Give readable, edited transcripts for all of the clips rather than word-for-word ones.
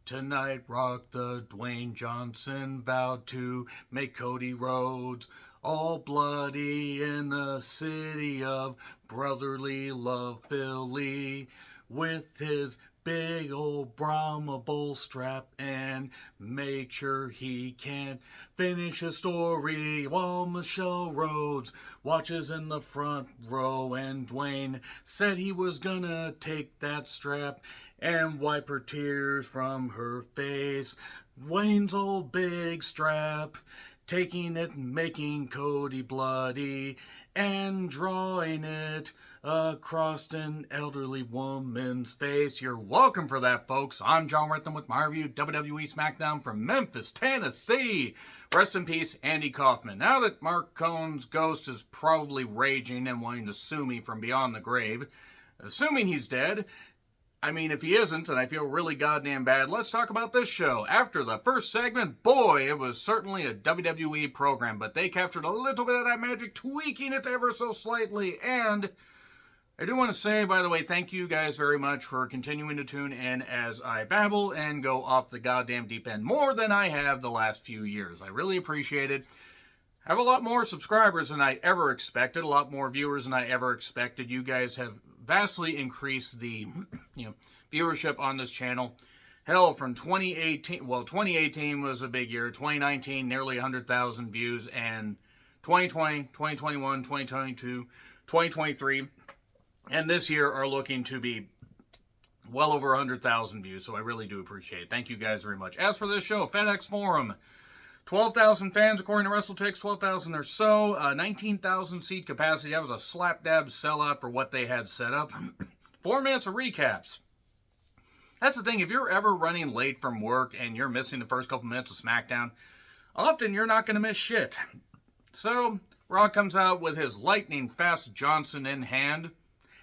Tonight, Rock the Dwayne Johnson vowed to make Cody Rhodes all bloody in the city of brotherly love, Philly, with his big old Brahma bull strap, and make sure he can't finish his story while Michelle Rhodes watches in the front row. And Dwayne said he was gonna take that strap and wipe her tears from her face. Dwayne's old big strap, taking it, making Cody bloody, and drawing it across an elderly woman's face. You're welcome for that, folks. I'm John Rhythm with my review, WWE Smackdown from Memphis, Tennessee. Rest in peace, Andy Kaufman. Now that Mark Cohn's ghost is probably raging and wanting to sue me from beyond the grave, assuming he's dead, I mean, if he isn't, and I feel really goddamn bad, let's talk about this show. After the first segment, boy, it was certainly a WWE program, but they captured a little bit of that magic, tweaking it ever so slightly. And I do want to say, by the way, thank you guys very much for continuing to tune in as I babble and go off the goddamn deep end more than I have the last few years. I really appreciate it. I have a lot more subscribers than I ever expected, a lot more viewers than I ever expected. You guys have vastly increased the viewership on this channel. Hell, from 2018, well, 2018 was a big year. 2019, nearly 100,000 views. And 2020, 2021, 2022, 2023, and this year are looking to be well over 100,000 views. So I really do appreciate it. Thank you guys very much. As for this show, FedEx Forum, 12,000 fans according to WrestleTix, 12,000 or so, 19,000 seat capacity. That was a slap dab sellout for what they had set up. 4 minutes of recaps. That's the thing, if you're ever running late from work and you're missing the first couple minutes of SmackDown, often you're not going to miss shit. So, Rock comes out with his lightning fast Johnson in hand.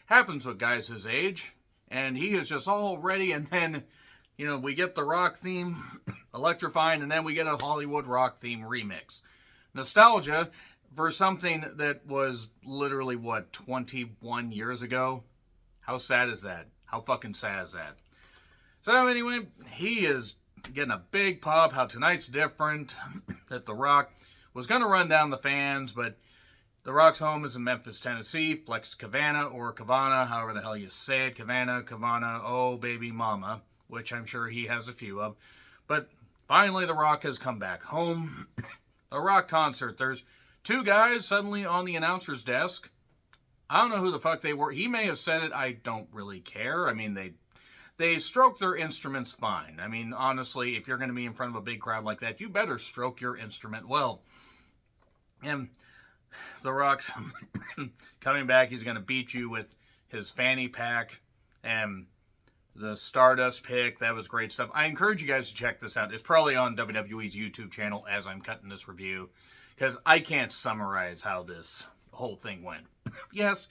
Happens with guys his age. And he is just all ready, and then we get the Rock theme, electrifying, and then we get a Hollywood Rock theme remix. Nostalgia for something that was literally, 21 years ago? How sad is that? How fucking sad is that? So anyway, he is getting a big pop, how tonight's different, that the Rock was going to run down the fans, but the Rock's home is in Memphis, Tennessee, Flex Cavana, or Cavana, however the hell you say it, Cavana, oh baby mama, which I'm sure he has a few of. But finally, The Rock has come back home. The Rock concert. There's 2 guys suddenly on the announcer's desk. I don't know who the fuck they were. He may have said it. I don't really care. I mean, they stroke their instruments fine. I mean, honestly, if you're going to be in front of a big crowd like that, you better stroke your instrument well. And The Rock's coming back. He's going to beat you with his fanny pack and the Stardust pick. That was great stuff. I encourage you guys to check this out. It's probably on WWE's YouTube channel as I'm cutting this review, because I can't summarize how this whole thing went. Yes,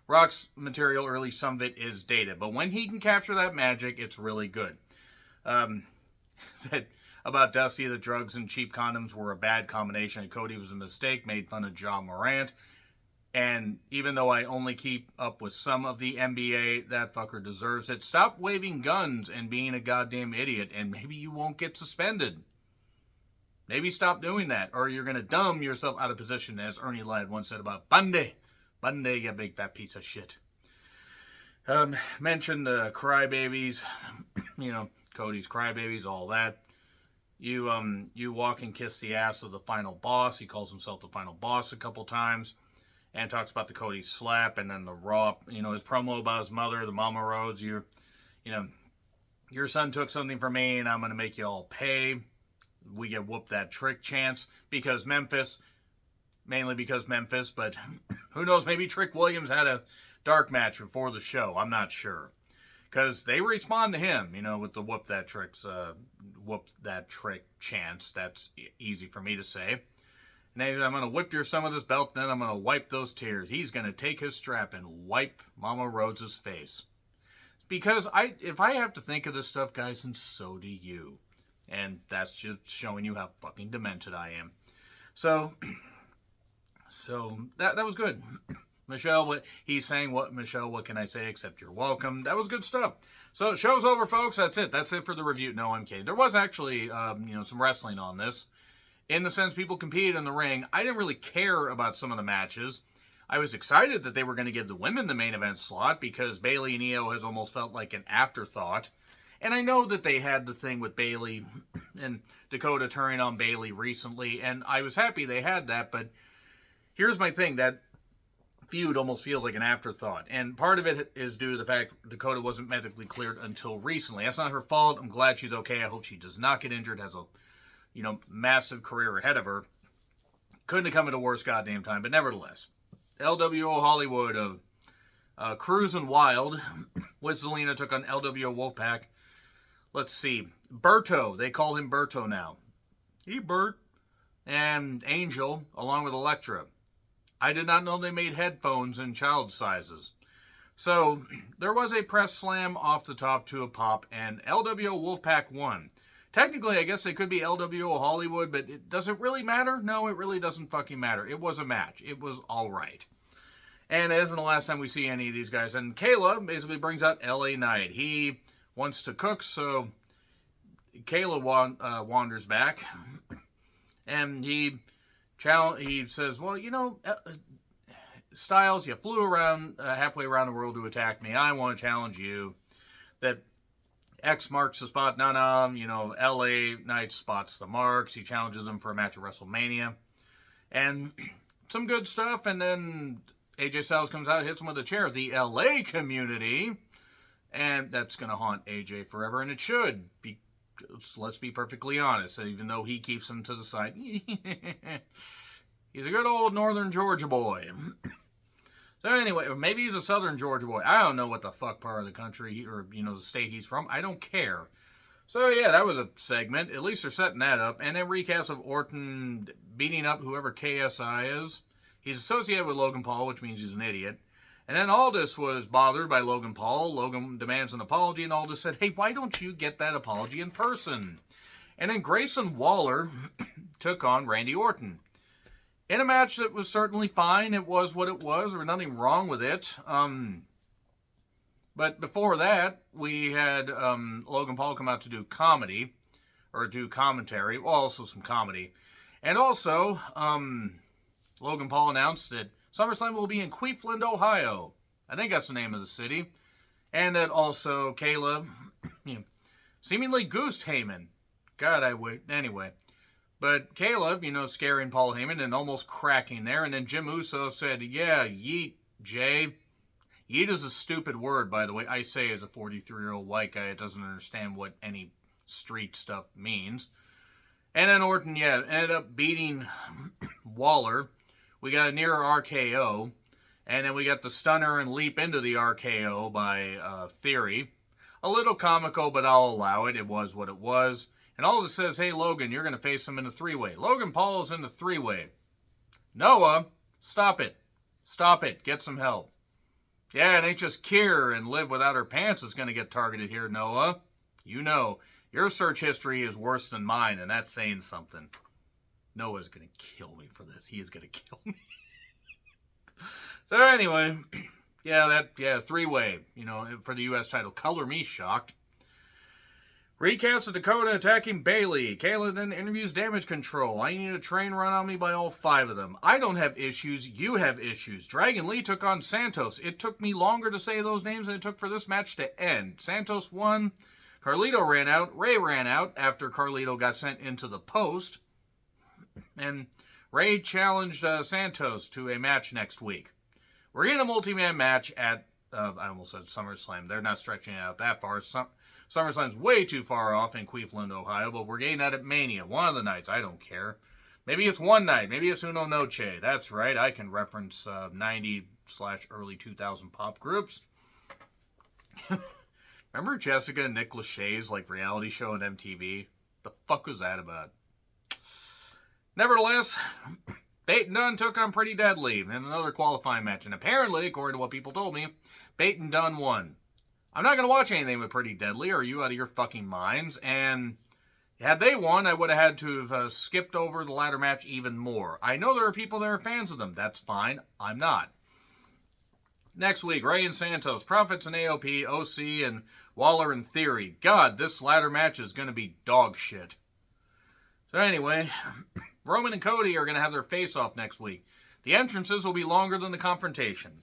Rock's material, or at least some of it, is dated, but when he can capture that magic, it's really good. That about Dusty, the drugs and cheap condoms were a bad combination, and Cody was a mistake, made fun of John Morant. And even though I only keep up with some of the NBA, that fucker deserves it. Stop waving guns and being a goddamn idiot, and maybe you won't get suspended. Maybe stop doing that, or you're going to dumb yourself out of position, as Ernie Ladd once said about Bundy. Bundy, you big fat piece of shit. Mentioned the crybabies, Cody's crybabies, all that. You walk and kiss the ass of the final boss. He calls himself the final boss a couple times. And talks about the Cody slap, and then the Raw, his promo about his mother, the Mama Rhodes. Your son took something from me, and I'm going to make you all pay. We get whoop that trick chance mainly because Memphis, but who knows, maybe Trick Williams had a dark match before the show. I'm not sure. Because they respond to him, with the whoop that trick chance. That's easy for me to say. And I'm going to whip your son with this belt, then I'm going to wipe those tears. He's going to take his strap and wipe Mama Rhodes' face. Because if I have to think of this stuff, guys, and so do you. And that's just showing you how fucking demented I am. So that was good. Michelle, he's saying, Michelle, what can I say except you're welcome? That was good stuff. So, show's over, folks. That's it. That's it for the review. No, I'm kidding. There was actually, some wrestling on this. In the sense, people competed in the ring. I didn't really care about some of the matches. I was excited that they were going to give the women the main event slot because Bayley and Io has almost felt like an afterthought. And I know that they had the thing with Bayley and Dakota turning on Bayley recently, and I was happy they had that, but here's my thing. That feud almost feels like an afterthought, and part of it is due to the fact Dakota wasn't medically cleared until recently. That's not her fault. I'm glad she's okay. I hope she does not get injured, has a massive career ahead of her. Couldn't have come at a worse goddamn time, but nevertheless, LWO Hollywood of Cruisin' Wild with Zelina took on LWO Wolfpack. Let's see. Berto. They call him Berto now. Hey, Bert. And Angel, along with Elektra. I did not know they made headphones in child sizes. So, there was a press slam off the top to a pop, and LWO Wolfpack won. Technically, I guess it could be LWO Hollywood, but does it really matter? No, it really doesn't fucking matter. It was a match. It was alright. And it isn't the last time we see any of these guys. And Kayla basically brings out LA Knight. He wants to cook, so Kayla wanders back. And he says, well, Styles, you flew around halfway around the world to attack me. I want to challenge you. That X marks the spot. No, LA Knight spots the marks. He challenges him for a match at WrestleMania. And some good stuff. And then AJ Styles comes out, hits him with a chair. The LA community. And that's going to haunt AJ forever. And it should. Let's be perfectly honest. Even though he keeps him to the side. He's a good old Northern Georgia boy. So anyway, or maybe he's a Southern Georgia boy. I don't know what the fuck part of the country or, the state he's from. I don't care. So yeah, that was a segment. At least they're setting that up. And then recaps of Orton beating up whoever KSI is. He's associated with Logan Paul, which means he's an idiot. And then Aldis was bothered by Logan Paul. Logan demands an apology, and Aldis said, hey, why don't you get that apology in person? And then Grayson Waller took on Randy Orton. In a match that was certainly fine. It was what it was. There was nothing wrong with it. But before that, we had Logan Paul come out to do comedy. Or do commentary. Well, also some comedy. And also, Logan Paul announced that SummerSlam will be in Cleveland, Ohio. I think that's the name of the city. And that also Kayla seemingly goosed Heyman. God, I would. Anyway. But Kayla, scaring Paul Heyman and almost cracking there. And then Jim Uso said, yeah, yeet, Jay. Yeet is a stupid word, by the way. I say as a 43-year-old white guy that doesn't understand what any street stuff means. And then Orton, ended up beating Waller. We got a near RKO. And then we got the stunner and leap into the RKO by Theory. A little comical, but I'll allow it. It was what it was. And Aldis says, hey, Logan, you're going to face him in a three-way. Logan Paul is in the three-way. Noah, stop it. Stop it. Get some help. Yeah, it ain't just Kier and Liv without her pants that's going to get targeted here, Noah. You know, your search history is worse than mine, and that's saying something. Noah's going to kill me for this. He is going to kill me. So anyway, three-way, for the U.S. title. Color me shocked. Recaps of Dakota attacking Bayley. Kayla then interviews Damage Control. I need a train run on me by all 5 of them. I don't have issues. You have issues. Dragon Lee took on Santos. It took me longer to say those names than it took for this match to end. Santos won. Carlito ran out. Ray ran out after Carlito got sent into the post. And Ray challenged Santos to a match next week. We're in a multi-man match at, I almost said SummerSlam. They're not stretching it out that far. SummerSlam's way too far off in Cleveland, Ohio, but we're getting that at Mania. One of the nights, I don't care. Maybe it's one night. Maybe it's Uno Noche. That's right. I can reference 90/early 2000 pop groups. Remember Jessica and Nick Lachey's reality show on MTV? The fuck was that about? Nevertheless, Bate and Dunn took on Pretty Deadly in another qualifying match. And apparently, according to what people told me, Bate and Dunn won. I'm not going to watch anything with Pretty Deadly. Are you out of your fucking minds? And had they won, I would have had to have skipped over the ladder match even more. I know there are people that are fans of them. That's fine. I'm not. Next week, Ray and Santos, Profits and AOP, OC, and Waller and Theory. God, this ladder match is going to be dog shit. So anyway, Roman and Cody are going to have their face-off next week. The entrances will be longer than the confrontation.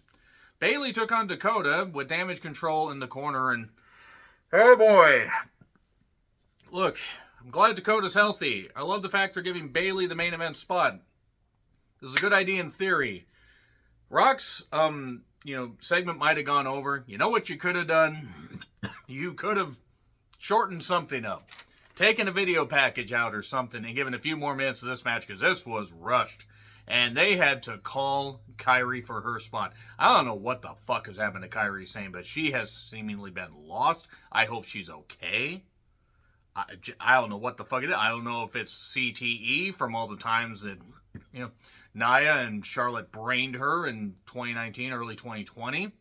Bayley took on Dakota with Damage Control in the corner, and oh boy. Look, I'm glad Dakota's healthy. I love the fact they're giving Bayley the main event spot. This is a good idea in theory. Rock's, segment might have gone over. You know what you could have done? You could have shortened something up. Taken a video package out or something and given a few more minutes to this match because this was rushed. And they had to call Kyrie for her spot. I don't know what the fuck has happened to Kyrie Sane, but she has seemingly been lost. I hope she's okay. I don't know what the fuck it is. I don't know if it's CTE from all the times that, Nia and Charlotte brained her in 2019, early 2020.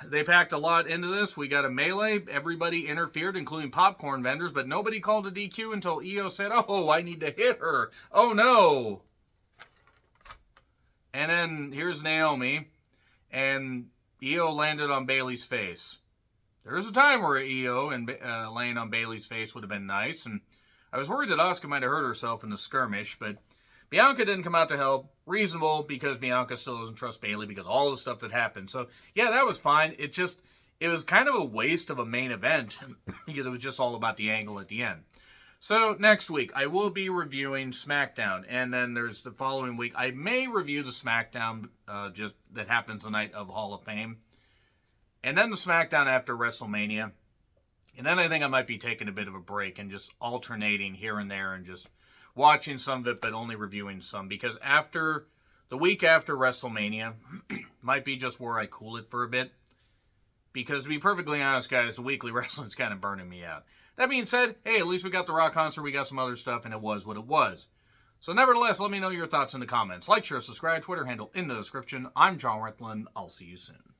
They packed a lot into this. We got a melee. Everybody interfered, including popcorn vendors, but nobody called a DQ until Io said, "Oh, I need to hit her. Oh, no." And then here's Naomi, and Io landed on Bayley's face. There was a time where Io and laying on Bayley's face would have been nice, and I was worried that Asuka might have hurt herself in the skirmish, but Bianca didn't come out to help. Reasonable, because Bianca still doesn't trust Bayley because of all the stuff that happened. So, yeah, that was fine. It was kind of a waste of a main event because it was just all about the angle at the end. So, next week, I will be reviewing Smackdown. And then there's the following week. I may review the Smackdown just that happens the night of Hall of Fame. And then the Smackdown after WrestleMania. And then I think I might be taking a bit of a break and just alternating here and there and just watching some of it, but only reviewing some. Because after the week after WrestleMania might be just where I cool it for a bit. Because to be perfectly honest, guys, the weekly wrestling's kind of burning me out. That being said, hey, at least we got the Rock concert, we got some other stuff, and it was what it was. So nevertheless, let me know your thoughts in the comments. Like, share, subscribe, Twitter handle in the description. I'm John Retlin. I'll see you soon.